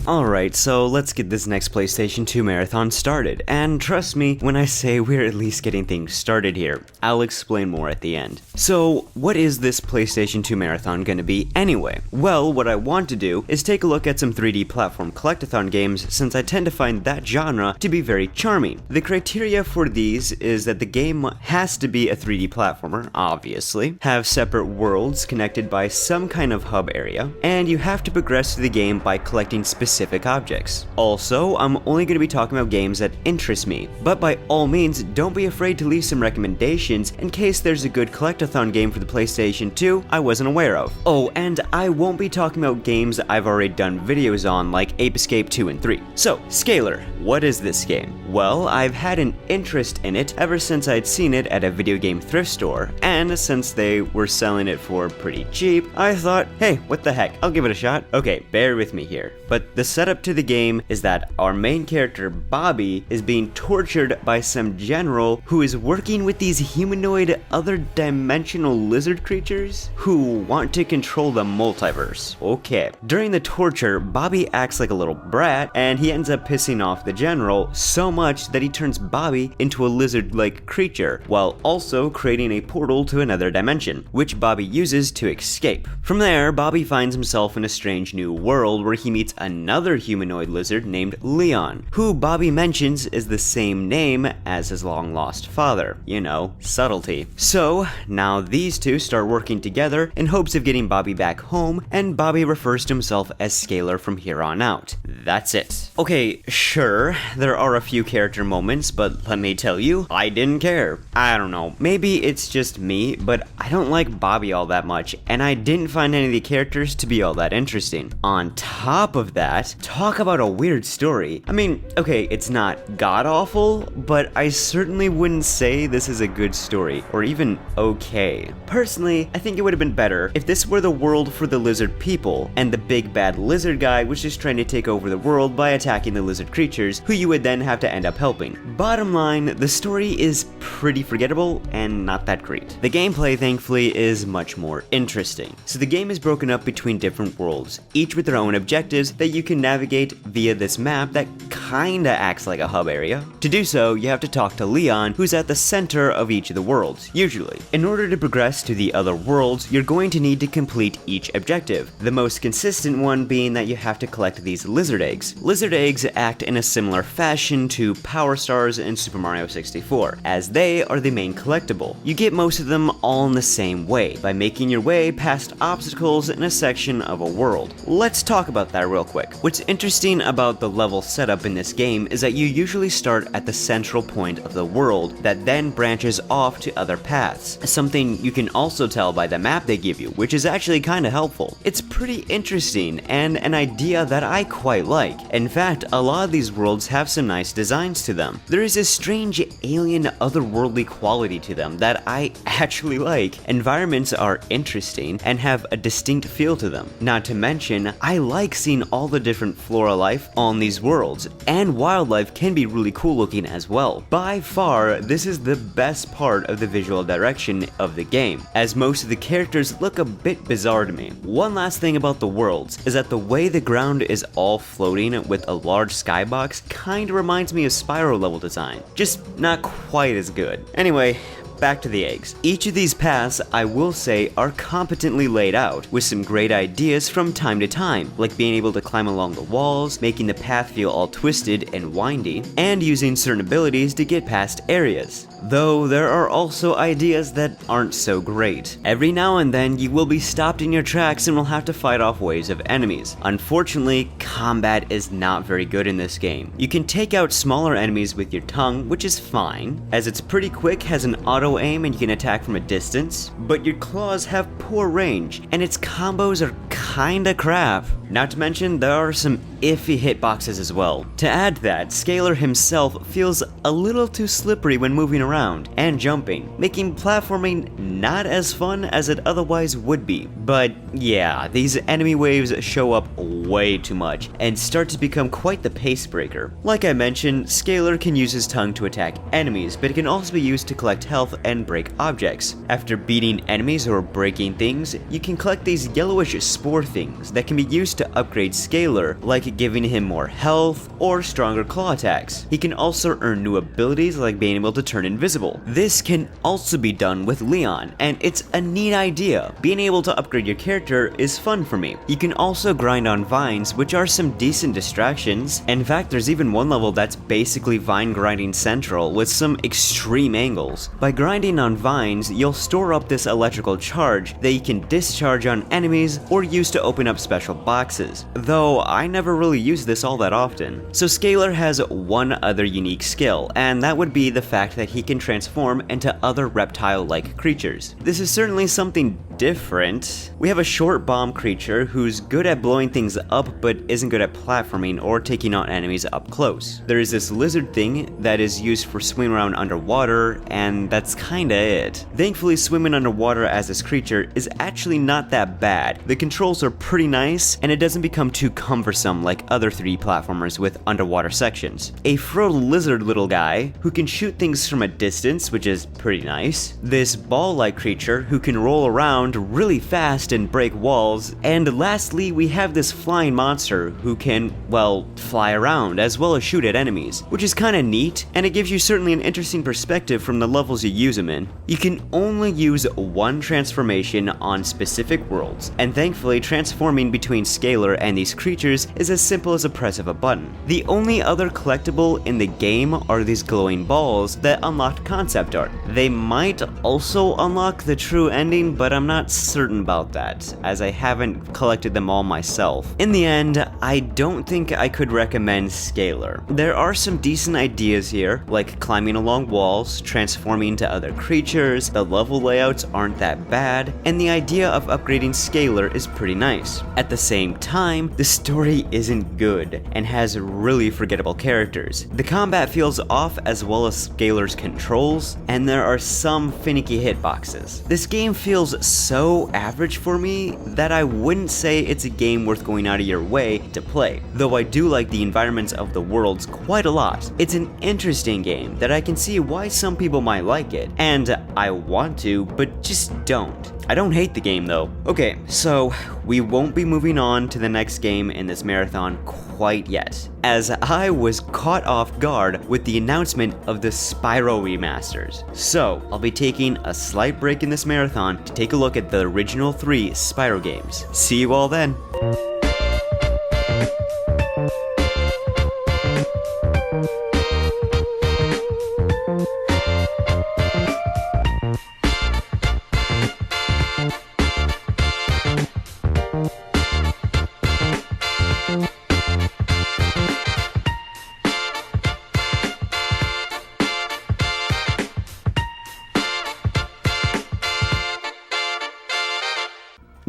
Alright, so let's get this next PlayStation 2 marathon started, and trust me when I say we're at least getting things started here. I'll explain more at the end. So, what is this PlayStation 2 marathon gonna be anyway? Well, what I want to do is take a look at some 3D platform collectathon games, since I tend to find that genre to be very charming. The criteria for these is that the game has to be a 3D platformer, obviously, have separate worlds connected by some kind of hub area, and you have to progress through the game by collecting specific objects. Also, I'm only going to be talking about games that interest me, but by all means, don't be afraid to leave some recommendations in case there's a good collectathon game for the PlayStation 2 I wasn't aware of. Oh, and I won't be talking about games I've already done videos on like Ape Escape 2 and 3. So, Scalar, what is this game? Well, I've had an interest in it ever since I'd seen it at a video game thrift store, and since they were selling it for pretty cheap, I thought, hey, what the heck, I'll give it a shot. Okay, bear with me here, but the setup to the game is that our main character, Bobby, is being tortured by some general who is working with these humanoid other dimensional lizard creatures who want to control the multiverse. Okay. During the torture, Bobby acts like a little brat, and he ends up pissing off the general so much that he turns Bobby into a lizard-like creature, while also creating a portal to another dimension, which Bobby uses to escape. From there, Bobby finds himself in a strange new world where he meets another humanoid lizard named Leon, who Bobby mentions is the same name as his long-lost father. You know, subtlety. So, now these two start working together in hopes of getting Bobby back home, and Bobby refers to himself as Scalar from here on out. That's it. Okay, sure, there are a few character moments, but let me tell you, I didn't care. I don't know, maybe it's just me, but I don't like Bobby all that much, and I didn't find any of the characters to be all that interesting. On top of that, talk about a weird story. I mean, okay, it's not god-awful, but I certainly wouldn't say this is a good story, or even okay. Personally, I think it would have been better if this were the world for the lizard people, and the big bad lizard guy was just trying to take over the world by attacking the lizard creatures, who you would then have to end up helping. Bottom line, the story is pretty forgettable and not that great. The gameplay, thankfully, is much more interesting. So the game is broken up between different worlds, each with their own objectives that you can navigate via this map that kinda acts like a hub area. To do so, you have to talk to Leon, who's at the center of each of the worlds, usually. In order to progress to the other worlds, you're going to need to complete each objective, the most consistent one being that you have to collect these lizard eggs. Lizard eggs act in a similar fashion to Power Stars in Super Mario 64, as they are the main collectible. You get most of them all in the same way, by making your way past obstacles in a section of a world. Let's talk about that real quick. What's interesting about the level setup in this game is that you usually start at the central point of the world that then branches off to other paths, something you can also tell by the map they give you, which is actually kinda helpful. It's pretty interesting and an idea that I quite like. In fact, a lot of these worlds have some nice designs to them. There is a strange alien otherworldly quality to them that I actually like. Environments are interesting and have a distinct feel to them. Not to mention, I like seeing all the different flora life on these worlds, and wildlife can be really cool looking as well. By far, this is the best part of the visual direction of the game, as most of the characters look a bit bizarre to me. One last thing about the worlds is that the way the ground is all floating with a large skybox kinda reminds me of Spyro level design, just not quite as good. Anyway, back to the eggs. Each of these paths, I will say, are competently laid out, with some great ideas from time to time, like being able to climb along the walls, making the path feel all twisted and windy, and using certain abilities to get past areas. Though there are also ideas that aren't so great. Every now and then, you will be stopped in your tracks and will have to fight off waves of enemies. Unfortunately, combat is not very good in this game. You can take out smaller enemies with your tongue, which is fine, as it's pretty quick, has an auto aim and you can attack from a distance, but your claws have poor range, and its combos are kinda crap. Not to mention, there are some iffy hitboxes as well. To add that, Scalar himself feels a little too slippery when moving around and jumping, making platforming not as fun as it otherwise would be. But yeah, these enemy waves show up way too much and start to become quite the pace breaker. Like I mentioned, Scalar can use his tongue to attack enemies, but it can also be used to collect health and break objects. After beating enemies or breaking things, you can collect these yellowish spore things that can be used to upgrade Scalar, like giving him more health or stronger claw attacks. He can also earn new abilities like being able to turn invisible. This can also be done with Leon, and it's a neat idea. Being able to upgrade your character is fun for me. You can also grind on vines, which are some decent distractions. In fact, there's even one level that's basically vine grinding central with some extreme angles. By grinding on vines, you'll store up this electrical charge that you can discharge on enemies or use to open up special boxes, though I never really use this all that often. So Scalar has one other unique skill, and that would be the fact that he can transform into other reptile-like creatures. This is certainly something different. We have a short bomb creature who's good at blowing things up but isn't good at platforming or taking out enemies up close. There is this lizard thing that is used for swimming around underwater, and that's kinda it. Thankfully, swimming underwater as this creature is actually not that bad. The controls are pretty nice, and it doesn't become too cumbersome like other 3D platformers with underwater sections. A frilled lizard little guy who can shoot things from a distance, which is pretty nice. This ball-like creature who can roll around really fast and break walls. And lastly, we have this flying monster who can, well, fly around as well as shoot at enemies, which is kinda neat, and it gives you certainly an interesting perspective from the levels you use him in. You can only use one transformation on specific worlds, and thankfully transforming between Scalar and these creatures is as simple as a press of a button. The only other collectible in the game are these glowing balls that unlock concept art. They might also unlock the true ending, but I'm not certain about that, as I haven't collected them all myself. In the end, I don't think I could recommend Scalar. There are some decent ideas here, like climbing along walls, transforming into other creatures, the level layouts aren't that bad, and the idea of upgrading Scalar is pretty nice. At the same time, the story isn't good, and has really forgettable characters. The combat feels off as well as Scalar's controls, and there are some finicky hitboxes. This game feels so average for me that I wouldn't say it's a game worth going out of your way to play, though I do like the environments of the worlds quite a lot. It's an interesting game that I can see why some people might like it, and I want to, but just don't. I don't hate the game though. Okay, so we won't be moving on to the next game in this marathon quite yet, as I was caught off guard with the announcement of the Spyro remasters. So I'll be taking a slight break in this marathon to take a look at the original 3 Spyro games. See you all then.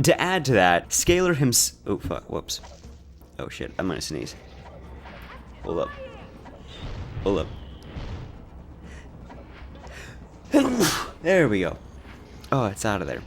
To add to that, Scalar oh fuck, whoops. Oh shit, I'm gonna sneeze. Hold up. Hold up. There we go. Oh, it's out of there.